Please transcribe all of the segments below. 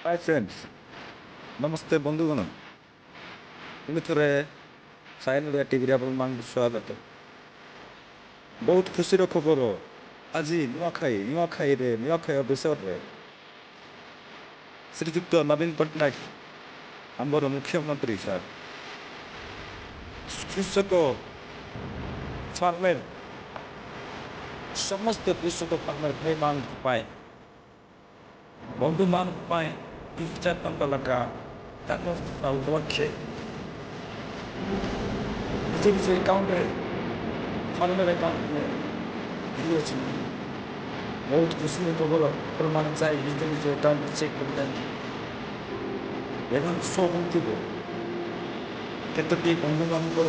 High friends, ନମସ୍ତେ ବନ୍ଧୁଗଣ। ପୁଣି ଥରେ ସାଇନ୍ ଓଡ଼ିଆ ଟିଭିରେ ଆପଣମାନଙ୍କୁ ସ୍ୱାଗତ। ବହୁତ ଖୁସିର ଖବର, ଆଜି ନୂଆଖାଇ ଅବସରରେ ଶ୍ରୀଯୁକ୍ତ ନବୀନ ପଟ୍ଟନାୟକ ଆମର ମୁଖ୍ୟମନ୍ତ୍ରୀ ସାର୍ କୃଷକ ଫାର୍ମର ସମସ୍ତ କୃଷକ ଫାର୍ମର ଭାଇମାନଙ୍କ ପାଇଁ ବନ୍ଧୁମାନଙ୍କ ପାଇଁ 3,000 ଟଙ୍କା ଲେଖା ତାଙ୍କ ଉପଲକ୍ଷେ ନିଜ ନିଜ ଏକାଉଣ୍ଟରେ ଫାର୍ମର ଏକାଉଣ୍ଟରେ ଦିଅଛନ୍ତି। ବହୁତ ଖୁସିର ଖବର, ଆପଣମାନେ ଚାହିଁ ନିଜ ନିଜ ଏକାଉଣ୍ଟରେ ଚେକ୍ କରିଥାନ୍ତି ଏବଂ ଶୋ ହୋଇଥିବ କେତୋଟି ବନ୍ଧୁମାନଙ୍କର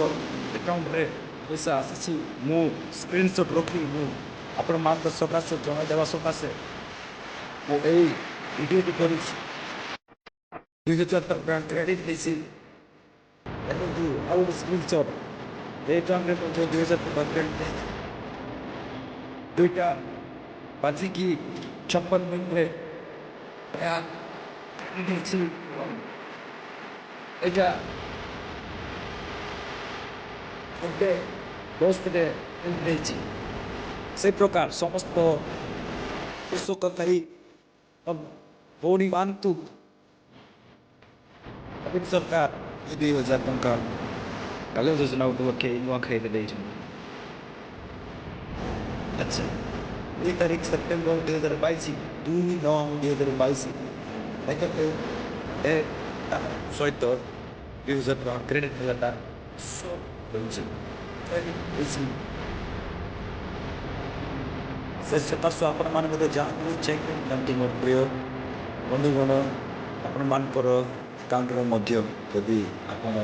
ଏକାଉଣ୍ଟରେ ପଇସା ଆସିଛି। ମୁଁ ସ୍କ୍ରିନଶଟ୍ ରଖି ଆପଣମାନଙ୍କ ସକାଶେ ଜଣାଇଦେବା ସକାଶେ ମୁଁ ଏଇ ଭିଡ଼ିଓଟି କରିଛି। 2,000 ଟଙ୍କା କ୍ରେଡ଼ିଟ୍ ଦେଇଛି ଏବଂ ଆଉ ଗୋଟେ ସ୍କ୍ରିନଶଟ୍ ଏଇ ଏକାଉଣ୍ଟରେ ମଧ୍ୟ 2,000 ଟଙ୍କା କ୍ରେଡ଼ିଟ୍ ଦେଇଛି। ଦୁଇଟା ବାଜିକି 56 ମିନିଟ୍ରେ ଏହା ଦେଇଛି। ଏଇଟା ଗୋଟେ ଦଶରେ ଦେଇଛି। ସେ ପ୍ରକାର ସମସ୍ତ କୃଷକ ଭାଇ ଭଉଣୀମାନଙ୍କୁ ନବୀନ ସରକାର 2,000 ଟଙ୍କା କାଳିଆ ଯୋଜନା ଉପଲକ୍ଷେ ନୂଆଖାଇରେ ଦେଇଛନ୍ତି। ଆଚ୍ଛା, 2 ତାରିଖ ସେପ୍ଟେମ୍ବର 2022, 2/9/2022 ସହିତ 2,000 ଟଙ୍କା କ୍ରେଡ଼ିଟ୍ ହେବାଟା ରହୁଛି। ସେ ସକାଶୁ ଆପଣମାନେ ମଧ୍ୟ ଯାଆନ୍ତୁ, ଚେକ୍ କରିଥାନ୍ତି ମୋର ପ୍ରିୟ ବନ୍ଧୁଗଣ। ଆପଣମାନଙ୍କର ଆକାଉଣ୍ଟରେ ମଧ୍ୟ ଯଦି ଆପଣ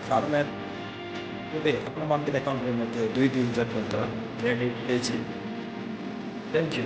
ଫାର୍ମର ତେବେ ଆପଣମାନଙ୍କ ଆକାଉଣ୍ଟରେ ମଧ୍ୟ 2,000 ଟଙ୍କା କ୍ରେଡ଼ିଟ୍ ହେଇଛି। Thank you.